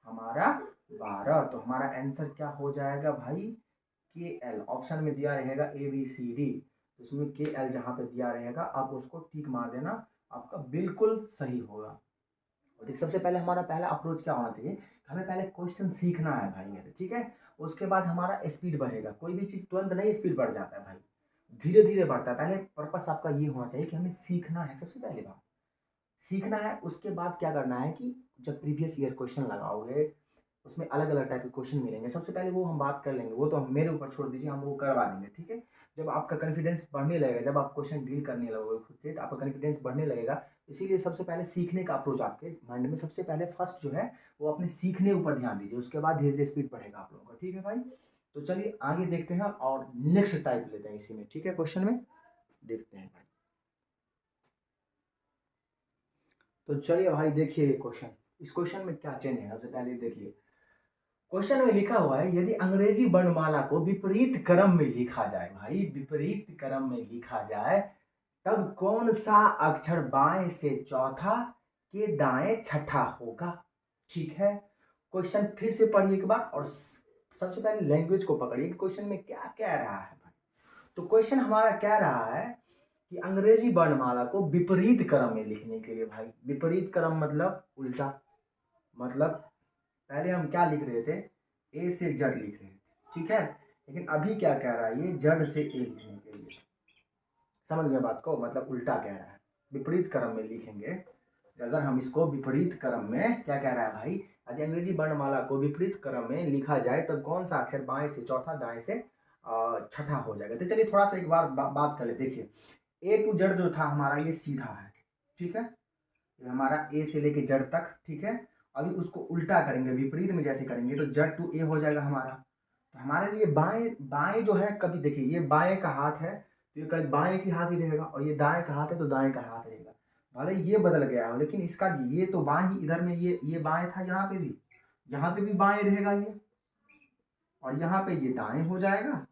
हमारा 12। तो हमारा आंसर क्या हो जाएगा भाई के एल। ऑप्शन में दिया रहेगा ABCD, तो उसमें के एल जहाँ पे दिया रहेगा आप उसको टिक मार देना, आपका बिल्कुल सही होगा। और देख, सबसे पहले हमारा पहला अप्रोच क्या होना चाहिए, हमें पहले क्वेश्चन सीखना है भाई मेरे, ठीक है। उसके बाद हमारा स्पीड बढ़ेगा, कोई भी चीज़ तुरंत नहीं स्पीड बढ़ जाता है भाई, धीरे धीरे बढ़ता है। पहले पर्पस आपका ये होना चाहिए कि हमें सीखना है, सबसे पहले बात सीखना है। उसके बाद क्या करना है कि जब प्रीवियस ईयर क्वेश्चन लगाओगे उसमें अलग अलग टाइप के क्वेश्चन मिलेंगे, सबसे पहले वो हम बात कर लेंगे, वो तो हम मेरे ऊपर छोड़ दीजिए, हम वो करवा देंगे, ठीक है। जब आपका कॉन्फिडेंस बढ़ने लगेगा, जब आप क्वेश्चन डील करने लगोगे खुद से, तो आपका कॉन्फिडेंस बढ़ने लगेगा। इसीलिए सबसे पहले सीखने का अप्रोच आपके माइंड में सबसे पहले फर्स्ट जो है वो अपने सीखने ऊपर ध्यान दीजिए, उसके बाद धीरे धीरे स्पीड बढ़ेगा आप लोगों का, ठीक है भाई। तो चलिए आगे देखते हैं और नेक्स्ट टाइप लेते हैं इसी में, ठीक है, क्वेश्चन में देखते हैं भाई। तो चलिए भाई देखिए ये क्वेश्चन, इस क्वेश्चन में क्या चेंज है सबसे पहले देखिए। क्वेश्चन में लिखा हुआ है, यदि अंग्रेजी वर्णमाला को विपरीत क्रम में लिखा जाए, भाई विपरीत क्रम में लिखा जाए, तब कौन सा अक्षर बाएं से चौथा के दाएं छठा होगा। ठीक है, क्वेश्चन फिर से पढ़िए एक बार, और सबसे पहले लैंग्वेज को पकड़िए, क्वेश्चन में क्या कह रहा है भाई। तो क्वेश्चन हमारा कह रहा है कि अंग्रेजी वर्णमाला को विपरीत क्रम में लिखने के लिए, भाई विपरीत क्रम मतलब उल्टा, मतलब पहले हम क्या लिख रहे थे, ए से जड़ लिख रहे थे, ठीक है। लेकिन अभी क्या कह रहा है, ये जड़ से ए लिखने के लिए, समझ गए बात को, मतलब उल्टा कह रहा है, विपरीत क्रम में लिखेंगे। अगर हम इसको विपरीत क्रम में, क्या कह रहा है भाई, यदि अंग्रेजी वर्णमाला को विपरीत क्रम में लिखा जाए तब कौन सा अक्षर बाएं से चौथा दाएं से छठा हो जाएगा। तो चलिए थोड़ा सा एक बार बात कर ले, देखिए ए टू जेड जो था हमारा ये सीधा है, ठीक है, ये हमारा ए से लेके जेड तक, ठीक है। अभी उसको उल्टा करेंगे, विपरीत में जैसे करेंगे तो जेड टू ए हो जाएगा हमारा। तो हमारे लिए बाएं बाएं जो है, कभी देखिए ये बाएं का हाथ है तो ये कभी बाएं की हाथ ही रहेगा, और ये दाएं का हाथ है तो दाएं का हाथ रहेगा। भले ये बदल गया हो लेकिन इसका ये तो बाएं ही, इधर में ये बाएं था, यहाँ पे भी बाएं रहेगा ये, और यहाँ पे ये दाएं हो जाएगा,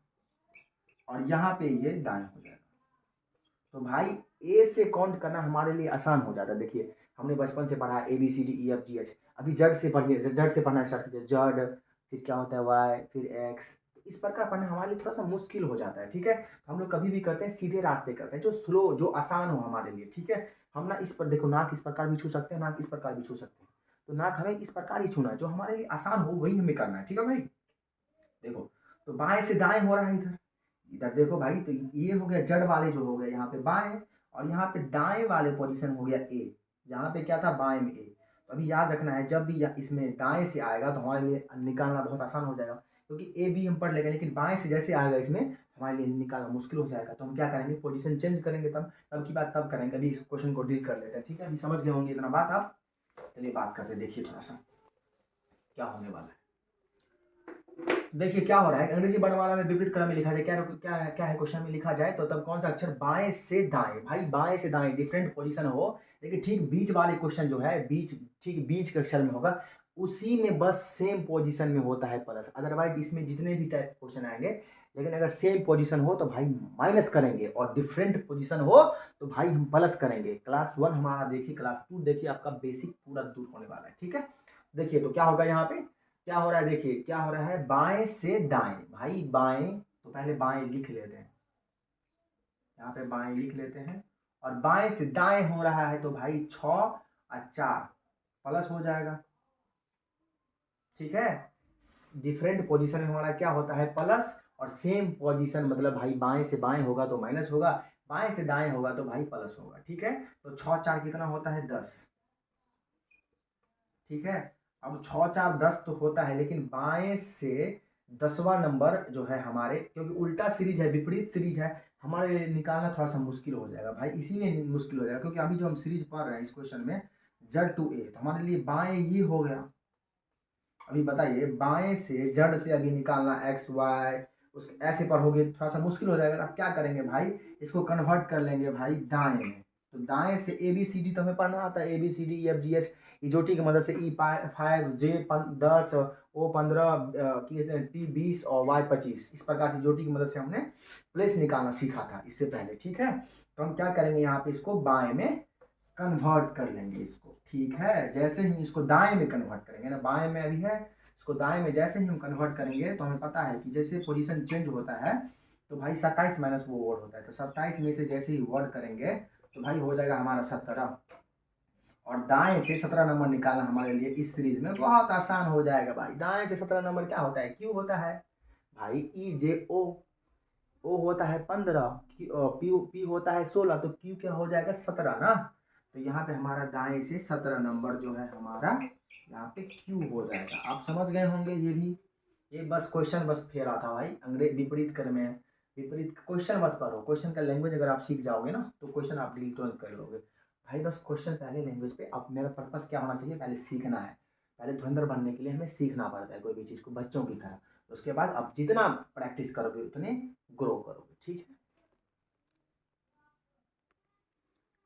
और यहाँ पे ये दाएं हो जाएगा। तो भाई ए से काउंट करना हमारे लिए आसान हो जाता है। देखिए हमने बचपन से पढ़ा ABCDEFGH, अभी जड़ से पढ़िए, जड़ से पढ़ना स्टार्ट कीजिए, जड़, फिर क्या होता है वाई, फिर एक्स, तो इस प्रकार पढ़ना हमारे लिए थोड़ा सा मुश्किल हो जाता है, ठीक है। तो हम लोग कभी भी करते हैं सीधे रास्ते करते हैं, जो स्लो, जो आसान हो हमारे लिए, ठीक है। हम ना इस पर देखो, नाक इस प्रकार भी छू सकते हैं, नाक इस प्रकार भी छू सकते हैं, तो नाक हमें इस प्रकार ही छूना है, जो हमारे लिए आसान हो वही हमें करना है, ठीक है भाई। देखो, तो बाएं से दाएं हो रहा है इधर, इधर देखो भाई, तो ये हो गया जड़ वाले जो हो गए यहाँ पे बाएं, और यहाँ पे दाएं वाले पोजीशन हो गया ए। यहाँ पे क्या था, बाएं में ए। तो अभी याद रखना है, जब भी इसमें दाएं से आएगा तो हमारे लिए निकालना बहुत आसान हो जाएगा, क्योंकि ए बी हम पढ़ लेंगे, लेकिन बाएं से जैसे आएगा इसमें हमारे लिए निकालना मुश्किल हो जाएगा। तो हम क्या करेंगे, पोजीशन चेंज करेंगे, तब की बात तब करेंगे। अभी इस क्वेश्चन को डील कर लेते हैं, ठीक है। अभी समझ गए होंगे इतना बात आप। चलिए बात करते हैं, देखिए थोड़ा सा क्या होने वाला है। देखिए क्या हो रहा है, अंग्रेजी वर्णमाला में विपरीत क्रम में लिखा जाए, क्या क्या क्या है क्वेश्चन में लिखा जाए तो तब कौन सा अक्षर बाएं से दाएं, भाई बाएं से दाएं डिफरेंट पोजीशन हो, लेकिन ठीक बीच वाले क्वेश्चन जो है, बीच ठीक बीच के अक्षर में होगा, उसी में बस सेम पोजीशन में होता है प्लस। अदरवाइज इसमें जितने भी टाइप क्वेश्चन आएंगे, लेकिन अगर सेम पोजीशन हो तो भाई माइनस करेंगे, और डिफरेंट पोजीशन हो तो भाई हम प्लस करेंगे। क्लास 1 हमारा देखिए, क्लास 2 देखिए, आपका बेसिक पूरा दूर होने वाला है, ठीक है। देखिए तो क्या होगा यहाँ पे, क्या हो रहा है, देखिए क्या हो रहा है, बाएं से दाएं, भाई बाएं, तो पहले बाएं लिख लेते हैं, यहाँ पे बाएं लिख लेते हैं, और बाएं से दाएं हो रहा है तो भाई 6 और 4 प्लस हो जाएगा, ठीक है। डिफरेंट पोजीशन में हमारा क्या होता है, प्लस, और सेम पोजीशन मतलब भाई बाएं से बाएं होगा तो माइनस होगा, बाएं से दाएं होगा तो भाई प्लस होगा, ठीक है। तो 6 4 कितना होता है, 10, ठीक है। अब 6 4 10 तो होता है, लेकिन बाएं से 10वां नंबर जो है हमारे, क्योंकि उल्टा सीरीज है, विपरीत सीरीज है, हमारे लिए निकालना थोड़ा सा मुश्किल हो जाएगा भाई, इसीलिए मुश्किल हो जाएगा, क्योंकि अभी जो हम सीरीज पढ़ रहे हैं इस क्वेश्चन में जड़ टू ए, तो हमारे लिए बाएं ये हो गया। अभी बताइए, बाएं से जड़ से अभी निकालना एक्स वाई उस ऐसे पर होगे, थोड़ा सा मुश्किल हो जाएगा। अब क्या करेंगे भाई, इसको कन्वर्ट कर लेंगे भाई दाएं में। तो दाएं से ए बी सी डी तो हमें पढ़ना आता है, A B C D E F G H, इजोटी की मदद से ई 5 जे 10 ओ 15 टी 20 और वाई 25, इस प्रकार से इजोटी की मदद से हमने प्लेस निकालना सीखा था इससे पहले, ठीक है। तो हम क्या करेंगे, यहाँ पे इसको बाएं में कन्वर्ट कर लेंगे इसको, ठीक है। जैसे ही इसको दाएं में कन्वर्ट करेंगे ना, बाएं में अभी है, इसको दाएं में जैसे ही हम कन्वर्ट करेंगे तो हमें पता है कि जैसे पोजीशन चेंज होता है तो भाई 27 माइनस वो वर्ड होता है, तो 27 में से जैसे ही वर्ड करेंगे तो भाई हो जाएगा हमारा 17, और दाएं से 17 नंबर निकालना हमारे लिए इस सीरीज में बहुत आसान हो जाएगा भाई। दाएं से 17 नंबर क्या होता है, क्यू होता है भाई, ई जे ओ होता है 15, पी होता है 16, तो क्यू क्या हो जाएगा 17 ना। तो यहाँ पे हमारा दाएं से 17 नंबर जो है हमारा यहाँ पे क्यू हो जाएगा। आप समझ गए होंगे ये भी, ये बस क्वेश्चन बस फेरा था भाई, अंग्रेज विपरीत क्रम में, विपरीत क्वेश्चन बस पढ़ो, क्वेश्चन का लैंग्वेज अगर आप सीख जाओगे ना तो क्वेश्चन आप डील तुरंत कर लोगे भाई। बस क्वेश्चन पहले लैंग्वेज पे, अब मेरा पर्पस क्या होना चाहिए, पहले सीखना है, पहले धुरंधर बनने के लिए हमें सीखना पड़ता है कोई भी चीज़ को बच्चों की तरह। उसके बाद आप जितना प्रैक्टिस करोगे उतने ग्रो करोगे, ठीक है।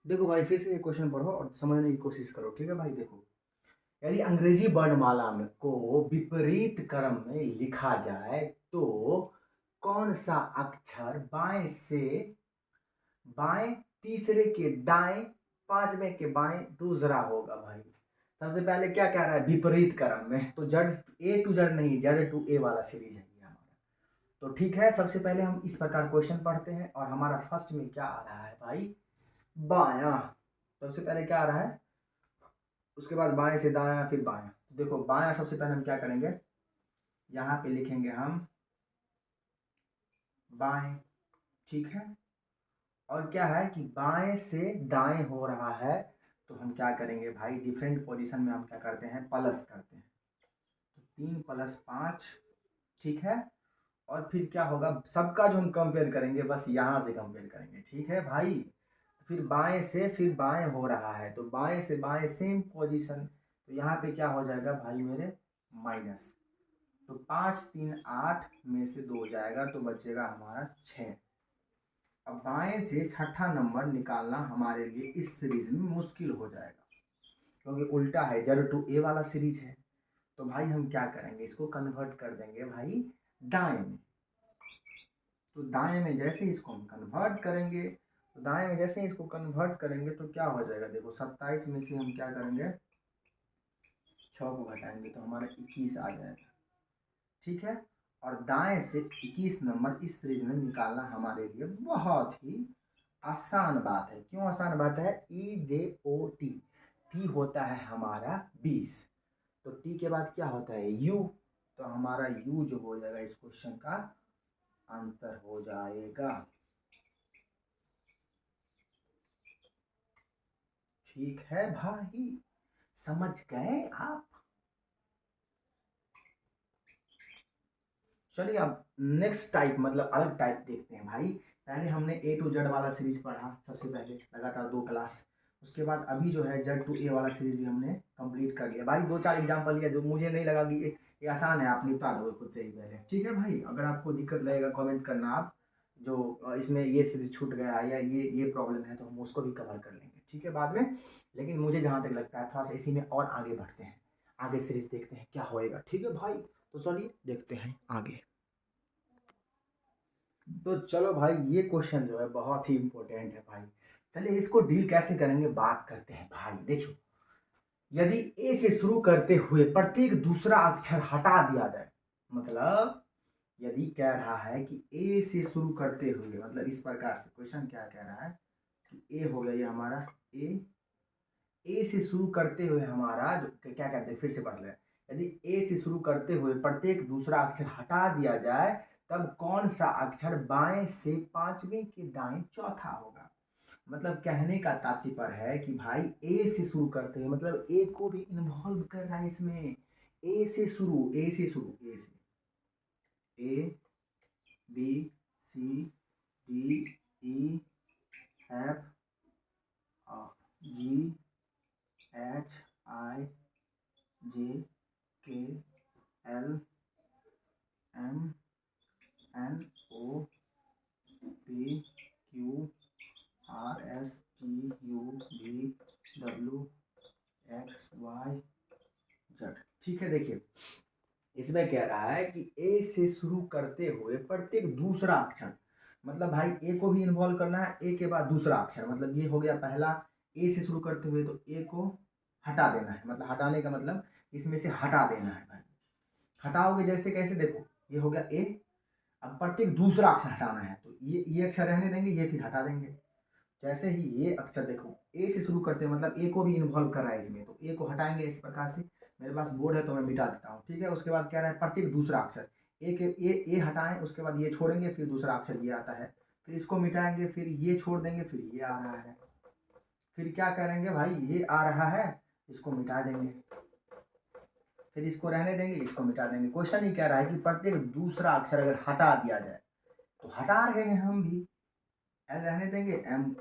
देखो भाई फिर से ये क्वेश्चन पढ़ो और समझने की कोशिश करो, ठीक है भाई। देखो, यदि अंग्रेजी वर्णमाला में को विपरीत क्रम में लिखा जाए तो कौन सा अक्षर बाएं से बाएं, तीसरे के दाएं, पांचवें के बाएं दूसरा होगा भाई। सबसे पहले क्या कह रहा है, विपरीत क्रम में, तो जड़ ए टू जड़ नहीं, जड़ टू ए वाला सीरीज है ये हमारा। तो ठीक है, सबसे पहले हम इस प्रकार क्वेश्चन पढ़ते हैं, और हमारा फर्स्ट में क्या आ रहा है भाई, बायां। सबसे पहले क्या आ रहा है, उसके बाद बाएं से दायां, फिर बायां। तो देखो बायां, सबसे पहले हम क्या करेंगे, यहाँ पे लिखेंगे हम बाएं, ठीक है। और क्या है कि बाएं से दाएं हो रहा है, तो हम क्या करेंगे भाई, डिफरेंट पोजीशन में हम क्या करते हैं, प्लस करते हैं। तो 3 + 5, ठीक है। और फिर क्या होगा, सबका जो हम कंपेयर करेंगे बस यहाँ से कंपेयर करेंगे, ठीक है भाई। फिर बाएं से फिर बाएं हो रहा है, तो बाएं से बाएं सेम पोजीशन, तो यहाँ पे क्या हो जाएगा भाई मेरे, माइनस। तो 5 3 8 में से 2 जाएगा तो बचेगा हमारा 6। अब बाएं से छठा नंबर निकालना हमारे लिए इस सीरीज में मुश्किल हो जाएगा, क्योंकि उल्टा है, जड़ टू ए वाला सीरीज है। तो भाई हम क्या करेंगे, इसको कन्वर्ट कर देंगे भाई दाएं में। तो दाएं में जैसे इसको हम कन्वर्ट करेंगे, तो दाएं में जैसे इसको कन्वर्ट करेंगे तो क्या हो जाएगा, देखो 27 में से हम क्या करेंगे, 6 को घटाएंगे तो हमारा 21 आ जाएगा, ठीक है। और दाएं से 21 नंबर इस सीरीज में निकालना हमारे लिए बहुत ही आसान बात है। क्यों आसान बात है, ई जे ओ टी, टी होता है हमारा 20, तो टी के बाद क्या होता है यू, तो हमारा यू जो हो जाएगा इस क्वेश्चन का आंसर हो जाएगा। ठीक है भाई, समझ गए आप? चलिए अब नेक्स्ट टाइप मतलब अलग टाइप देखते हैं भाई। पहले हमने ए टू जेड वाला सीरीज पढ़ा सबसे पहले लगातार 2 क्लास। उसके बाद अभी जो है जेड टू ए वाला सीरीज भी हमने कंप्लीट कर लिया भाई। 2-4 एग्जाम्पल लिया जो मुझे नहीं लगा कि ये आसान है, आप निपटा दोगे खुद से ही पहले। ठीक है भाई, अगर आपको दिक्कत लगेगा कमेंट करना आप, जो इसमें ये सीरीज छूट गया या ये प्रॉब्लम है तो हम उसको भी कवर कर लेंगे, ठीक है, बाद में। लेकिन मुझे जहाँ तक लगता है थोड़ा सा इसी में और आगे बढ़ते हैं, आगे सीरीज देखते हैं क्या होएगा। ठीक है भाई, तो चलिए देखते हैं आगे। तो चलो भाई, ये क्वेश्चन जो है बहुत ही इंपॉर्टेंट है भाई। चलिए इसको डील कैसे करेंगे बात करते हैं भाई। देखो, यदि ए से शुरू करते हुए प्रत्येक दूसरा अक्षर हटा दिया जाए, मतलब यदि कह रहा है कि ए से शुरू करते हुए, मतलब इस प्रकार से क्वेश्चन क्या कह रहा है कि ए हो गया ये हमारा ए, ए से शुरू करते हुए हमारा जो क्या कहते हैं, फिर से पढ़ लें। यदि ए से शुरू करते हुए प्रत्येक दूसरा अक्षर हटा दिया जाए तब कौन सा अक्षर बाएं से पांचवें के दाएं चौथा होगा। मतलब कहने का तात्पर्य है कि भाई ए से शुरू करते हैं, मतलब ए को भी इन्वॉल्व कर रहा है इसमें। ए से शुरू, ए से शुरू, A B C D E F G H I J K L M N O P Q R S T U V W X Y Z. ठीक है, देखिए इसमें कह रहा है कि ए से शुरू करते हुए प्रत्येक दूसरा अक्षर, मतलब भाई ए को भी इन्वॉल्व करना है, ए के बाद दूसरा अक्षर, मतलब ये हो गया पहला। ए से शुरू करते हुए तो ए को हटा देना है, मतलब हटाने का मतलब इसमें से हटा देना है भाई। हटाओगे जैसे कैसे, देखो ये हो गया ए, अब प्रत्येक दूसरा अक्षर हटाना है तो ये अक्षर रहने देंगे, ये फिर हटा देंगे। जैसे ही ये अक्षर देखो ए से शुरू करते हैं, मतलब ए को भी इन्वॉल्व कर रहा है इसमें, तो ए को हटाएंगे इस प्रकार से। मेरे पास बोर्ड है तो मैं मिटा देता हूँ, ठीक है। उसके बाद कह रहा है प्रत्येक दूसरा अक्षर, ए के ए हटाएं, उसके बाद ये छोड़ेंगे, फिर दूसरा अक्षर ये आता है, फिर इसको मिटाएंगे, फिर ये छोड़ देंगे, फिर ये आ रहा है, फिर क्या करेंगे भाई, ये आ रहा है, इसको मिटा देंगे, फिर इसको रहने देंगे, इसको मिटा देंगे। क्वेश्चन ही कह रहा है कि प्रत्येक दूसरा अक्षर अगर हटा दिया जाए, तो हटा रहे हैं हम भी, एल रहने देंगे, एम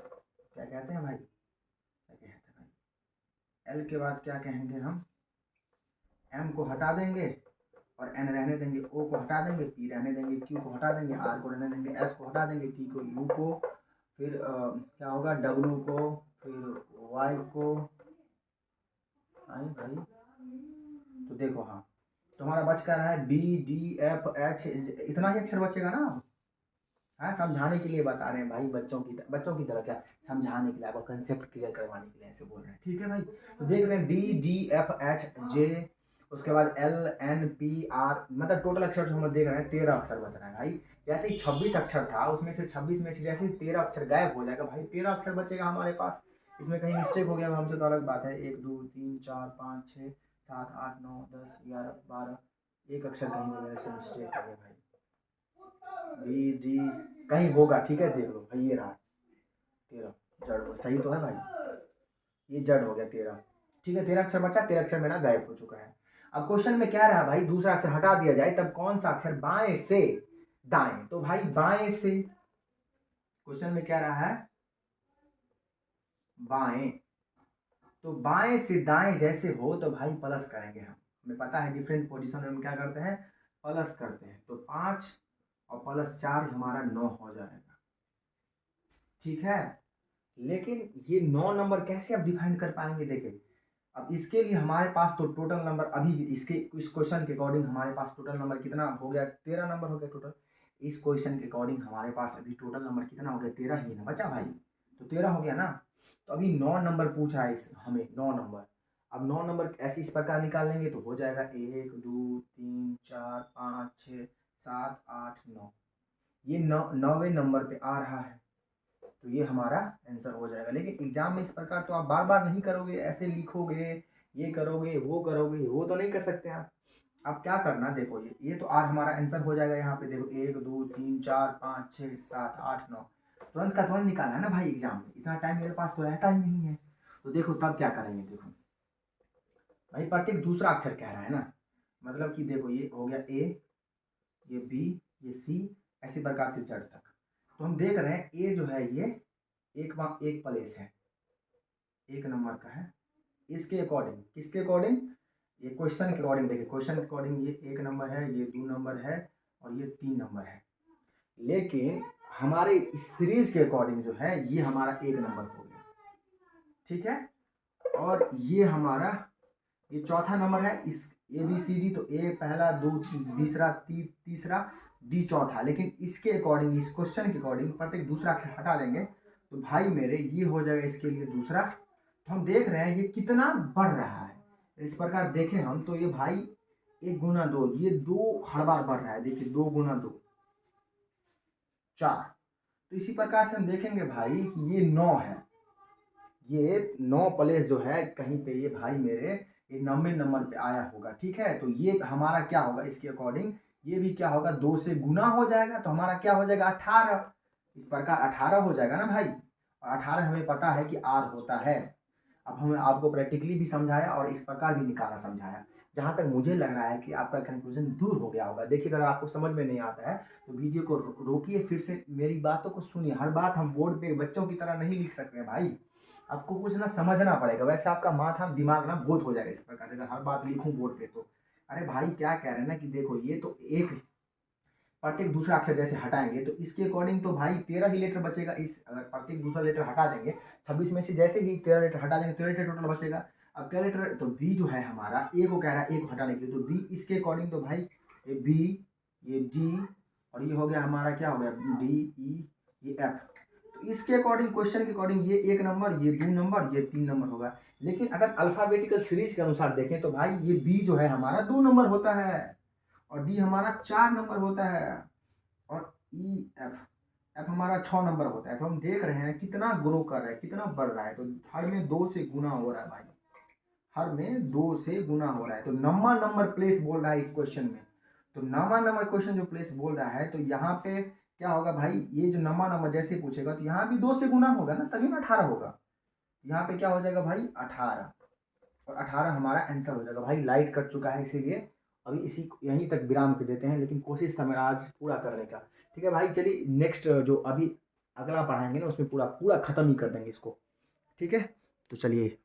क्या कहते हैं भाई, क्या कहते हैं भाई, एल के बाद क्या कहेंगे हम, एम को हटा देंगे और एन रहने देंगे, ओ को हटा देंगे, पी रहने देंगे, क्यू को हटा देंगे, आर को रहने देंगे, एस को हटा देंगे, टी को, यू को, फिर क्या होगा, डब्ल्यू को, फिर वाई को, आई भाई। तो देखो हाँ, तुम्हारा बच कर रहा है बी डी एफ एच, इतना ही अक्षर बचेगा ना। हाँ, समझाने के लिए बता रहे हैं भाई, बच्चों की तरह क्या, समझाने के लिए, आपका कंसेप्ट क्लियर करवाने के लिए ऐसे बोल रहे हैं, ठीक है भाई। तो देख रहे हैं B D F H J, उसके बाद एल एन पी आर, मतलब टोटल अक्षर जो हम देख रहे हैं 13 अक्षर बच रहे हैं भाई। जैसे ही 26 अक्षर था, उसमें से 26 में से जैसे ही 13 अक्षर गायब हो जाएगा भाई, 13 अक्षर बचेगा हमारे पास। इसमें कहीं मिस्टेक हो गया हमसे तो अलग बात है, 1 2 3 4 5 6 7 8 9 10 11 12, एक अक्षर कहीं मेरे से मिस्टेक हो गया भाई, बी डी कहीं होगा, ठीक है, देख लो भाई, ये रहा 13, जड़ सही तो है भाई, ये जड़ हो गया 13, ठीक है। 13 अक्षर बचा, 13 अक्षर मेरा गायब हो चुका है। अब क्वेश्चन में क्या रहा भाई, दूसरा अक्षर हटा दिया जाए तब कौन सा अक्षर बाएं से दाएं, तो भाई बाएं से, क्वेश्चन में क्या रहा है, बाएं, तो बाएं से दाएं जैसे हो तो भाई प्लस करेंगे हम, हमें पता है डिफरेंट पोजीशन में हम क्या करते हैं, प्लस करते हैं। तो 5 और प्लस 4 हमारा 9 हो जाएगा, ठीक है। लेकिन ये 9 नंबर कैसे आप डिफाइन कर पाएंगे, देखिए अब इसके लिए हमारे पास तो टोटल नंबर अभी इसके इस क्वेश्चन के अकॉर्डिंग हमारे पास टोटल नंबर कितना हो गया, 13 नंबर हो गया टोटल। इस क्वेश्चन के अकॉर्डिंग हमारे पास अभी टोटल नंबर कितना हो गया, 13 ही ना बचा भाई, तो 13 हो गया ना। तो अभी 9 नंबर पूछ रहा है इस हमें, 9 नंबर। अब 9 नंबर ऐसे इस प्रकार निकाल लेंगे तो हो जाएगा 1 2 3 4 5 6 7 8 9, ये 9वें नंबर पे आ रहा है, तो ये हमारा आंसर हो जाएगा। लेकिन एग्जाम में इस प्रकार तो आप बार बार नहीं करोगे, ऐसे लिखोगे, ये करोगे वो तो नहीं कर सकते आप। अब क्या करना, देखो ये तो आर हमारा आंसर हो जाएगा यहाँ पे। देखो 1 2 3 4 5 6 7 8 9, तुरंत का तुरंत निकालना है ना भाई एग्जाम में, इतना टाइम मेरे पास तो रहता ही नहीं है। तो देखो तब क्या करेंगे, देखो भाई प्रत्येक दूसरा अक्षर कह रहा है ना, मतलब कि देखो ये हो गया ए, ये बी, ये सी, ऐसे प्रकार से जेड तक। तो हम देख रहे हैं ए जो है ये एक प्लेस है, 1 नंबर का है। इसके अकॉर्डिंग, किसके अकॉर्डिंग, ये क्वेश्चन के अकॉर्डिंग, देखिए क्वेश्चन के अकॉर्डिंग ये 1 नंबर है, ये 2 नंबर है और ये 3 नंबर है। लेकिन हमारे इस सीरीज के अकॉर्डिंग जो है ये हमारा 1 नंबर हो गया, ठीक है। और ये हमारा ये चौथा नंबर है, इस ए बी सी डी, तो ए पहला, दो तीसरा, तीसरा, डी चौथा। लेकिन इसके अकॉर्डिंग, इस क्वेश्चन के अकॉर्डिंग प्रत्येक दूसरा अक्षर हटा देंगे तो भाई मेरे ये हो जाएगा इसके लिए दूसरा। तो हम देख रहे हैं ये कितना बढ़ रहा है। इस प्रकार देखें हम तो ये भाई 1 गुना 2, ये 2 हर बार बढ़ रहा है। देखिए 2 गुना 2 4। तो इसी प्रकार से हम देखेंगे भाई कि ये 9 है, ये 9 प्लेस जो है कहीं पे ये भाई मेरे ये 90 नंबर पे आया होगा, ठीक है। तो ये हमारा क्या होगा इसके अकॉर्डिंग, ये भी क्या होगा 2 से गुना हो जाएगा, तो हमारा क्या हो जाएगा 18। इस प्रकार 18 हो जाएगा ना भाई। और 18 हमें पता है कि आर होता है। अब हमें आपको प्रैक्टिकली भी समझाया और इस प्रकार भी निकालना समझाया। जहाँ तक मुझे लग रहा है कि आपका कंफ्यूजन दूर हो गया होगा। देखिए अगर आपको समझ में नहीं आता है तो वीडियो को रोकिए, फिर से मेरी बातों को सुनिए। हर बात हम बोर्ड पे बच्चों की तरह नहीं लिख सकते हैं भाई, आपको कुछ ना समझना पड़ेगा, वैसे आपका माथा दिमाग ना भूत हो जाएगा इस प्रकार से अगर हर बात लिखूं बोर्ड पे तो। अरे भाई क्या कह रहे हैं ना कि देखो ये तो एक प्रत्येक दूसरा अक्षर जैसे हटाएंगे तो इसके अकॉर्डिंग तो भाई 13 ही लेटर बचेगा। इस अगर प्रत्येक दूसरा लेटर हटा देंगे 26 में से जैसे ही 13 लेटर हटा देंगे 13 लेटर टोटल बचेगा। अब 13 लेटर तो बी जो है हमारा ए को कह रहा है, ए को हटाने के लिए, तो बी इसके अकॉर्डिंग तो भाई ये बी, ये डी और ये हो गया हमारा क्या हो गया डी ई, ये एफ। तो इसके अकॉर्डिंग क्वेश्चन के अकॉर्डिंग ये 1 नंबर, ये 2 नंबर, ये 3 नंबर होगा। लेकिन अगर अल्फाबेटिकल सीरीज के अनुसार देखें तो भाई ये बी जो है हमारा 2 नंबर होता है और डी हमारा 4 नंबर होता है और ई एफ, एफ हमारा 6 नंबर होता है। तो हम देख रहे हैं कितना ग्रो कर रहा है, कितना बढ़ रहा है। तो हर में 2 से गुना हो रहा है भाई, हर में 2 से गुना हो रहा है। तो नम्मा नंबर प्लेस बोल रहा है इस क्वेश्चन में। तो नम्मा नंबर क्वेश्चन जो प्लेस बोल रहा है तो यहाँ पे क्या होगा भाई, ये जो नम्मा नंबर जैसे पूछेगा तो यहाँ भी 2 से गुना होगा ना, तभी ना 18 होगा। यहाँ पे क्या हो जाएगा भाई 18 और 18 हमारा आंसर हो जाएगा। भाई लाइट कट चुका है इसीलिए अभी इसी यहीं तक विराम के देते हैं, लेकिन कोशिश था मेरा आज पूरा करने का। ठीक है भाई, चलिए नेक्स्ट जो अभी अगला पढ़ाएंगे ना उसमें पूरा पूरा ख़त्म ही कर देंगे इसको, ठीक है। तो चलिए।